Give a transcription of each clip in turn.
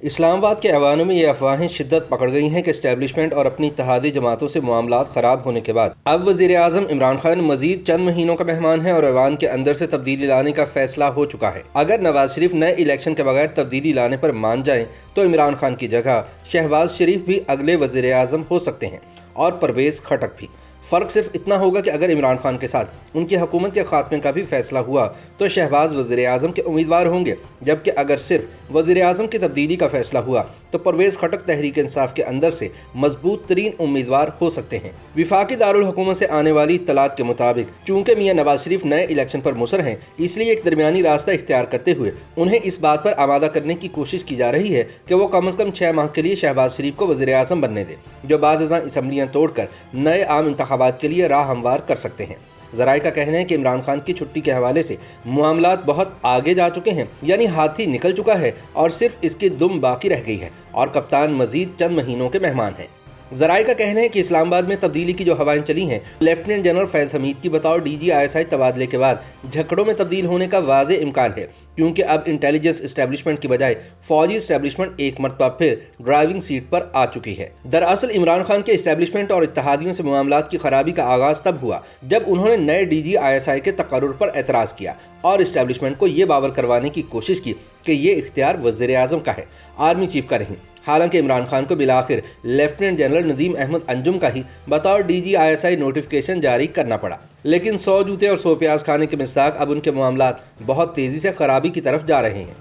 اسلام آباد کے ایوانوں میں یہ افواہیں شدت پکڑ گئی ہیں کہ اسٹیبلشمنٹ اور اپنی اتحادی جماعتوں سے معاملات خراب ہونے کے بعد اب وزیر اعظم عمران خان مزید چند مہینوں کا مہمان ہے اور ایوان کے اندر سے تبدیلی لانے کا فیصلہ ہو چکا ہے۔ اگر نواز شریف نئے الیکشن کے بغیر تبدیلی لانے پر مان جائیں تو عمران خان کی جگہ شہباز شریف بھی اگلے وزیر اعظم ہو سکتے ہیں اور پرویز خٹک بھی۔ فرق صرف اتنا ہوگا کہ اگر عمران خان کے ساتھ ان کی حکومت کے خاتمے کا بھی فیصلہ ہوا تو شہباز وزیر اعظم کے امیدوار ہوں گے، جبکہ اگر صرف وزیر اعظم کی تبدیلی کا فیصلہ ہوا تو پرویز خٹک تحریک انصاف کے اندر سے مضبوط ترین امیدوار ہو سکتے ہیں۔ وفاقی دارالحکومت سے آنے والی اطلاعات کے مطابق چونکہ میاں نواز شریف نئے الیکشن پر مصر ہیں، اس لیے ایک درمیانی راستہ اختیار کرتے ہوئے انہیں اس بات پر آمادہ کرنے کی کوشش کی جا رہی ہے کہ وہ کم از کم 6 ماہ کے لیے شہباز شریف کو وزیر اعظم بننے دے، جو بعد ازاں اسمبلیاں توڑ کر نئے عام انتخابات کے لیے راہ ہموار کر سکتے ہیں۔ ذرائع کا کہنا ہے کہ عمران خان کی چھٹی کے حوالے سے معاملات بہت آگے جا چکے ہیں، یعنی ہاتھی نکل چکا ہے اور صرف اس کی دم باقی رہ گئی ہے اور کپتان مزید چند مہینوں کے مہمان ہیں۔ ذرائع کا کہنا ہے کہ اسلام آباد میں تبدیلی کی جو ہوائیں چلی ہیں، لیفٹیننٹ جنرل فیض حمید کی بطور DG/ISI تبادلے کے بعد جھکڑوں میں تبدیل ہونے کا واضح امکان ہے، کیونکہ اب انٹیلیجنس اسٹیبلشمنٹ کی بجائے فوجی اسٹیبلشمنٹ ایک مرتبہ پھر ڈرائیونگ سیٹ پر آ چکی ہے۔ دراصل عمران خان کے اسٹیبلشمنٹ اور اتحادیوں سے معاملات کی خرابی کا آغاز تب ہوا جب انہوں نے نئے DG/ISI کے تقرر پر اعتراض کیا اور اسٹیبلشمنٹ کو یہ باور کروانے کی کوشش کی کہ یہ اختیار وزیر اعظم کا ہے، آرمی چیف کا نہیں۔ حالانکہ عمران خان کو بالآخر لیفٹیننٹ جنرل ندیم احمد انجم کا ہی بطور DG/ISI نوٹیفیکیشن جاری کرنا پڑا، لیکن 100 جوتے اور 100 پیاز کھانے کے مصداق اب ان کے معاملات بہت تیزی سے خرابی کی طرف جا رہے ہیں،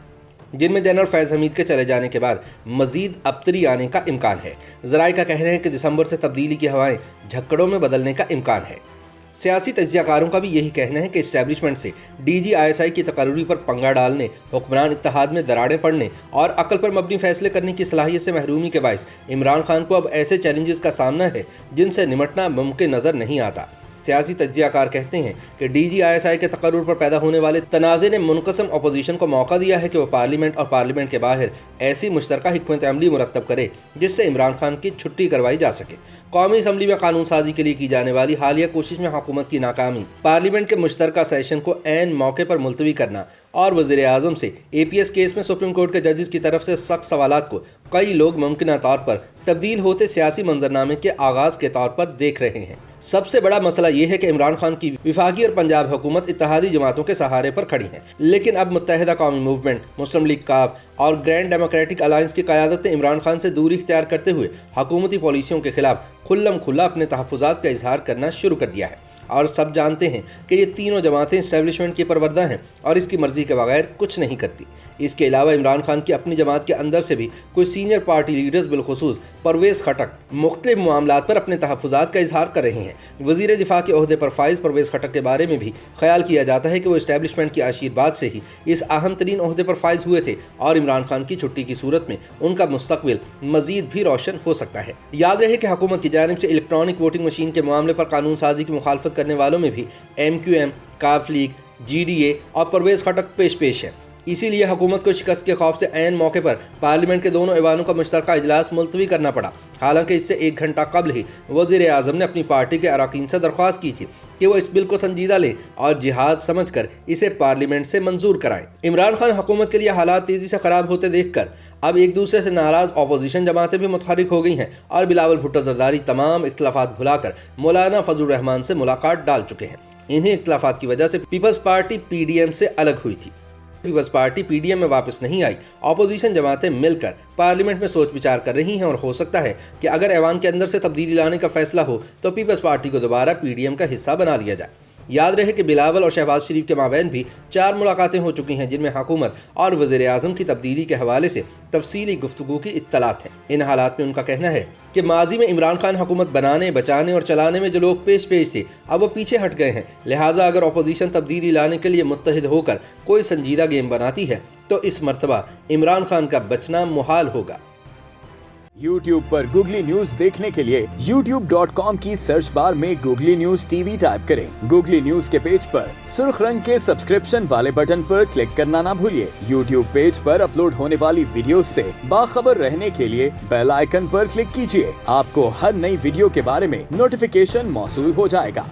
جن میں جنرل فیض حمید کے چلے جانے کے بعد مزید ابتری آنے کا امکان ہے۔ ذرائع کا کہنا ہے کہ دسمبر سے تبدیلی کی ہوائیں جھکڑوں میں بدلنے کا امکان ہے۔ سیاسی تجزیہ کاروں کا بھی یہی کہنا ہے کہ اسٹیبلشمنٹ سے DG/ISI کی تقرری پر پنگا ڈالنے، حکمران اتحاد میں دراڑیں پڑنے اور عقل پر مبنی فیصلے کرنے کی صلاحیت سے محرومی کے باعث عمران خان کو اب ایسے چیلنجز کا سامنا ہے جن سے نمٹنا ممکن نظر نہیں آتا۔ سیاسی تجزیہ کار کہتے ہیں کہ DG/ISI کے تقرر پر پیدا ہونے والے تنازع نے منقسم اپوزیشن کو موقع دیا ہے کہ وہ پارلیمنٹ اور پارلیمنٹ کے باہر ایسی مشترکہ حکمت عملی مرتب کرے جس سے عمران خان کی چھٹی کروائی جا سکے۔ قومی اسمبلی میں قانون سازی کے لیے کی جانے والی حالیہ کوشش میں حکومت کی ناکامی، پارلیمنٹ کے مشترکہ سیشن کو عین موقع پر ملتوی کرنا اور وزیر اعظم سے APS کیس میں سپریم کورٹ کے ججز کی طرف سے سخت سوالات کو کئی لوگ ممکنہ طور پر تبدیل ہوتے سیاسی منظرنامے کے آغاز کے طور پر دیکھ رہے ہیں۔ سب سے بڑا مسئلہ یہ ہے کہ عمران خان کی وفاقی اور پنجاب حکومت اتحادی جماعتوں کے سہارے پر کھڑی ہیں، لیکن اب متحدہ قومی موومنٹ، مسلم لیگ کاف اور گرینڈ ڈیموکریٹک الائنس کی قیادت نے عمران خان سے دوری اختیار کرتے ہوئے حکومتی پالیسیوں کے خلاف کھلم کھلا اپنے تحفظات کا اظہار کرنا شروع کر دیا ہے، اور سب جانتے ہیں کہ یہ تینوں جماعتیں اسٹیبلشمنٹ کی پروردہ ہیں اور اس کی مرضی کے بغیر کچھ نہیں کرتی۔ اس کے علاوہ عمران خان کی اپنی جماعت کے اندر سے بھی کچھ سینئر پارٹی لیڈرز بالخصوص پرویز خٹک مختلف معاملات پر اپنے تحفظات کا اظہار کر رہے ہیں۔ وزیر دفاع کے عہدے پر فائز پرویز خٹک کے بارے میں بھی خیال کیا جاتا ہے کہ وہ اسٹیبلشمنٹ کی آشیرواد سے ہی اس اہم ترین عہدے پر فائز ہوئے تھے اور عمران خان کی چھٹی کی صورت میں ان کا مستقبل مزید بھی روشن ہو سکتا ہے۔ یاد رہے کہ حکومت کی جانب سے الیکٹرانک ووٹنگ مشین کے معاملے پر قانون سازی کی مخالفت کرنے والوں میں بھی MQM، کاف لیگ، GDA اور پرویز خٹک پیش ہے۔ اسی لیے حکومت کو شکست کے خوف سے عین موقع پر پارلیمنٹ کے دونوں ایوانوں کا مشترکہ اجلاس ملتوی کرنا پڑا، حالانکہ اس سے 1 گھنٹہ قبل ہی وزیر اعظم نے اپنی پارٹی کے اراکین سے درخواست کی تھی کہ وہ اس بل کو سنجیدہ لیں اور جہاد سمجھ کر اسے پارلیمنٹ سے منظور کرائیں۔ عمران خان حکومت کے لیے حالات تیزی سے خراب ہوتے دیکھ کر اب ایک دوسرے سے ناراض اپوزیشن جماعتیں بھی متحرک ہو گئی ہیں اور بلاول بھٹو زرداری تمام اختلافات بھلا کر مولانا فضل الرحمان سے ملاقات ڈال چکے ہیں۔ انہیں اختلافات کی وجہ سے پیپلز پارٹی PDM سے الگ ہوئی تھی۔ پیپلز پارٹی PDM میں واپس نہیں آئی۔ اپوزیشن جماعتیں مل کر پارلیمنٹ میں سوچ بچار کر رہی ہیں اور ہو سکتا ہے کہ اگر ایوان کے اندر سے تبدیلی لانے کا فیصلہ ہو تو پیپلز پارٹی کو دوبارہ PDM کا حصہ بنا لیا جائے۔ یاد رہے کہ بلاول اور شہباز شریف کے مابین بھی 4 ملاقاتیں ہو چکی ہیں، جن میں حکومت اور وزیر اعظم کی تبدیلی کے حوالے سے تفصیلی گفتگو کی اطلاعات ہیں۔ ان حالات میں ان کا کہنا ہے کہ ماضی میں عمران خان حکومت بنانے، بچانے اور چلانے میں جو لوگ پیش تھے اب وہ پیچھے ہٹ گئے ہیں، لہٰذا اگر اپوزیشن تبدیلی لانے کے لیے متحد ہو کر کوئی سنجیدہ گیم بناتی ہے تو اس مرتبہ عمران خان کا بچنا محال ہوگا۔ YouTube پر گوگلی نیوز دیکھنے کے لیے youtube.com کی سرچ بار میں گوگلی نیوز TV ٹائپ کریں۔ گوگلی نیوز کے پیج پر سرخ رنگ کے سبسکرپشن والے بٹن پر کلک کرنا نہ بھولیے۔ YouTube پیج پر اپلوڈ ہونے والی ویڈیوز سے باخبر رہنے کے لیے بیل آئیکن پر کلک کیجیے۔ آپ کو ہر نئی ویڈیو کے بارے میں نوٹیفیکیشن موصول ہو جائے گا۔